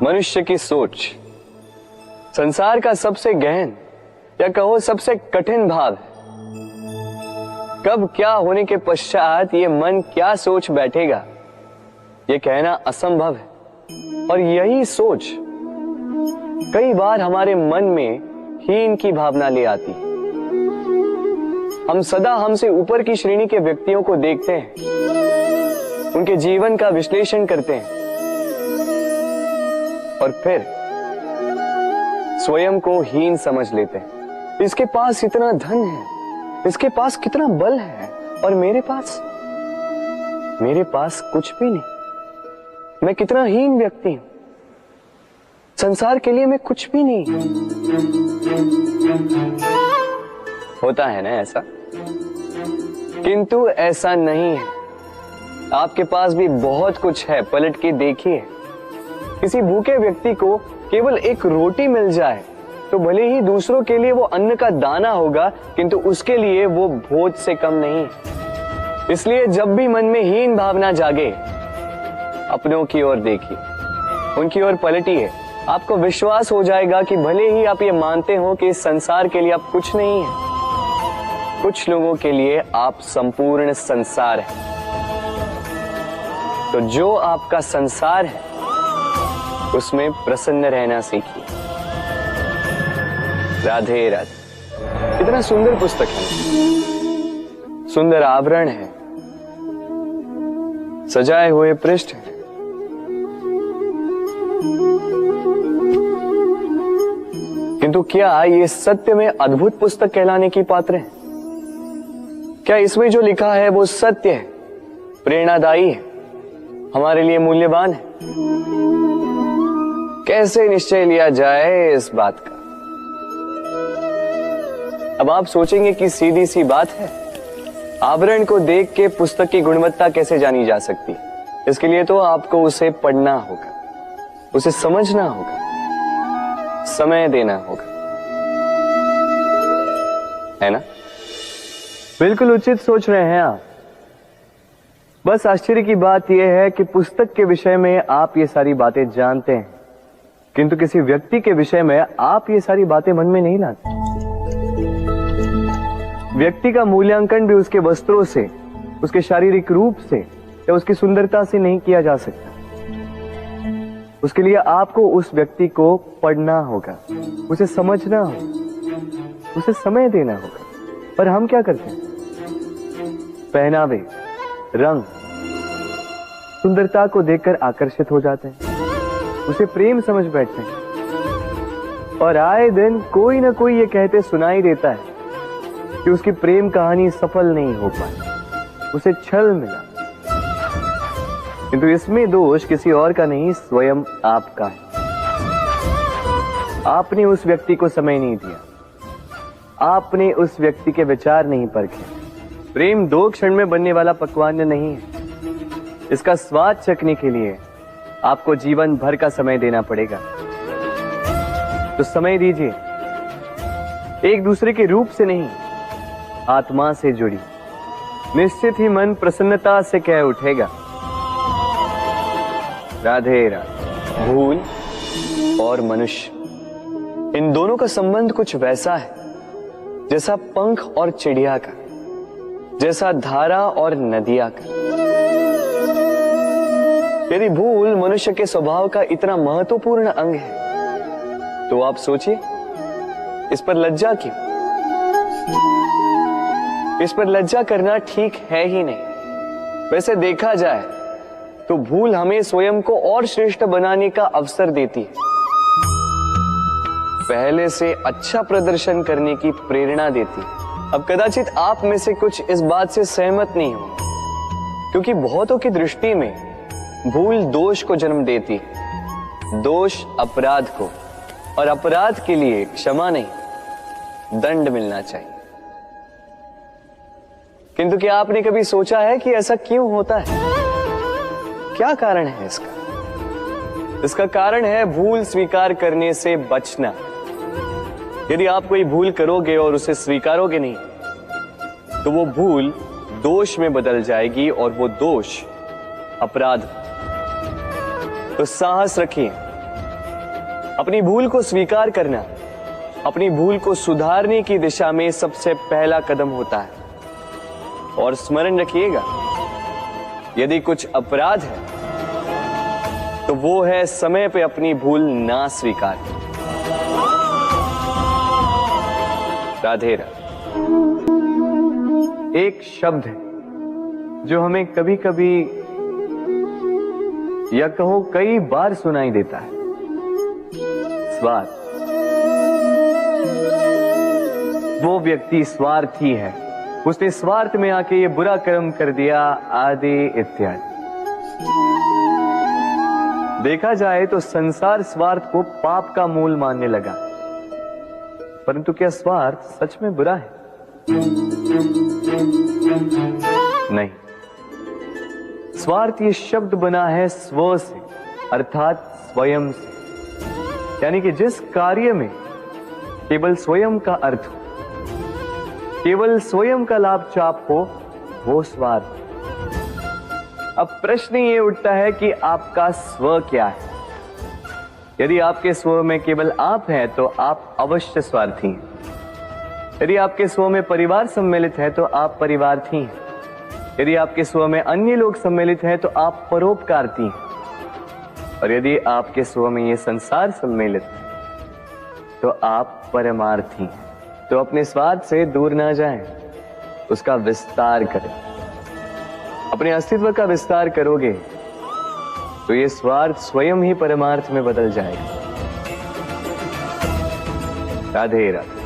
मनुष्य की सोच संसार का सबसे गहन या कहो सबसे कठिन भाव है। कब क्या होने के पश्चात ये मन क्या सोच बैठेगा, ये कहना असंभव है। और यही सोच कई बार हमारे मन में हीन की भावना ले आती है। हम सदा हमसे ऊपर की श्रेणी के व्यक्तियों को देखते हैं, उनके जीवन का विश्लेषण करते हैं और फिर स्वयं को हीन समझ लेते हैं। इसके पास इतना धन है, इसके पास कितना बल है, और मेरे पास कुछ भी नहीं। मैं कितना हीन व्यक्ति हूं, संसार के लिए मैं कुछ भी नहीं। होता है ना ऐसा? किंतु ऐसा नहीं है। आपके पास भी बहुत कुछ है, पलट के देखिए। किसी भूखे व्यक्ति को केवल एक रोटी मिल जाए तो भले ही दूसरों के लिए वो अन्न का दाना होगा, किंतु उसके लिए वो भोज से कम नहीं। इसलिए जब भी मन में हीन भावना जागे, अपनों की ओर देखिए, उनकी ओर पलटिए। आपको विश्वास हो जाएगा कि भले ही आप ये मानते हो कि इस संसार के लिए आप कुछ नहीं है, कुछ लोगों के लिए आप संपूर्ण संसार है। तो जो आपका संसार है उसमें प्रसन्न रहना सीखिए। राधे राधे। कितना सुंदर पुस्तक है, सुंदर आवरण है, सजाए हुए पृष्ठ है। किंतु क्या ये सत्य में अद्भुत पुस्तक कहलाने की पात्र है? क्या इसमें जो लिखा है वो सत्य है, प्रेरणादायी है, हमारे लिए मूल्यवान है? कैसे निश्चय लिया जाए इस बात का? अब आप सोचेंगे कि सीधी सी बात है, आवरण को देख के पुस्तक की गुणवत्ता कैसे जानी जा सकती? इसके लिए तो आपको उसे पढ़ना होगा, उसे समझना होगा, समय देना होगा, है ना? बिल्कुल उचित सोच रहे हैं आप। बस आश्चर्य की बात यह है कि पुस्तक के विषय में आप ये सारी बातें जानते हैं, किंतु किसी व्यक्ति के विषय में आप ये सारी बातें मन में नहीं लाते। व्यक्ति का मूल्यांकन भी उसके वस्त्रों से, उसके शारीरिक रूप से या उसकी सुंदरता से नहीं किया जा सकता। उसके लिए आपको उस व्यक्ति को पढ़ना होगा, उसे समझना होगा, उसे समय देना होगा। पर हम क्या करते हैं? पहनावे, रंग, सुंदरता को देखकर आकर्षित हो जाते हैं, उसे प्रेम समझ बैठते हैं, और आए दिन कोई ना कोई ये कहते सुनाई देता है कि उसकी प्रेम कहानी सफल नहीं हो पाई, उसे छल मिला। किंतु इसमें दोष किसी और का नहीं, स्वयं आपका है। आपने उस व्यक्ति को समय नहीं दिया, आपने उस व्यक्ति के विचार नहीं परखे। प्रेम 2 क्षण में बनने वाला पकवान नहीं है। इसका स्वाद चखने के लिए आपको जीवन भर का समय देना पड़ेगा। तो समय दीजिए, एक दूसरे के रूप से नहीं, आत्मा से जुड़ी। निश्चित ही मन प्रसन्नता से कह उठेगा, राधे राधे। भूल और मनुष्य, इन दोनों का संबंध कुछ वैसा है जैसा पंख और चिड़िया का, जैसा धारा और नदिया का। यदि भूल मनुष्य के स्वभाव का इतना महत्वपूर्ण अंग है तो आप सोचिए, इस पर लज्जा क्यों? इस पर लज्जा करना ठीक है ही नहीं। वैसे देखा जाए तो भूल हमें स्वयं को और श्रेष्ठ बनाने का अवसर देती है, पहले से अच्छा प्रदर्शन करने की प्रेरणा देती है। अब कदाचित आप में से कुछ इस बात से सहमत नहीं हो, क्योंकि बहुतों की दृष्टि में भूल दोष को जन्म देती है, दोष अपराध को, और अपराध के लिए क्षमा नहीं, दंड मिलना चाहिए। किंतु क्या आपने कभी सोचा है कि ऐसा क्यों होता है? क्या कारण है इसका? इसका कारण है भूल स्वीकार करने से बचना। यदि आप कोई भूल करोगे और उसे स्वीकारोगे नहीं, तो वो भूल दोष में बदल जाएगी और वो दोष अपराध। तो साहस रखिए, अपनी भूल को स्वीकार करना अपनी भूल को सुधारने की दिशा में सबसे पहला कदम होता है। और स्मरण रखिएगा, यदि कुछ अपराध है तो वो है समय पे अपनी भूल ना स्वीकार। राधे राधे। एक शब्द है जो हमें कभी कभी या कहो कई बार सुनाई देता है, स्वार्थ। वो व्यक्ति स्वार्थी है, उसने स्वार्थ में आके ये बुरा कर्म कर दिया, आदि इत्यादि। देखा जाए तो संसार स्वार्थ को पाप का मूल मानने लगा, परंतु क्या स्वार्थ सच में बुरा है? नहीं। स्वार्थ ये शब्द बना है स्व से, अर्थात स्वयं से। यानी कि जिस कार्य में केवल स्वयं का अर्थ हो, केवल स्वयं का लाभ चाप हो, वो स्वार्थ। अब प्रश्न ये उठता है कि आपका स्व क्या है? यदि आपके स्व में केवल आप हैं तो आप अवश्य स्वार्थी हैं। यदि आपके स्व में परिवार सम्मिलित है तो आप परिवार्थी हैं। यदि आपके स्व में अन्य लोग सम्मिलित हैं तो आप परोपकारती हैं। और यदि आपके स्व में ये संसार सम्मिलित है तो आप परमार्थी हैं। तो अपने स्वार्थ से दूर ना जाएं, उसका विस्तार करें। अपने अस्तित्व का विस्तार करोगे तो ये स्वार्थ स्वयं ही परमार्थ में बदल जाएगा। राधे राधे।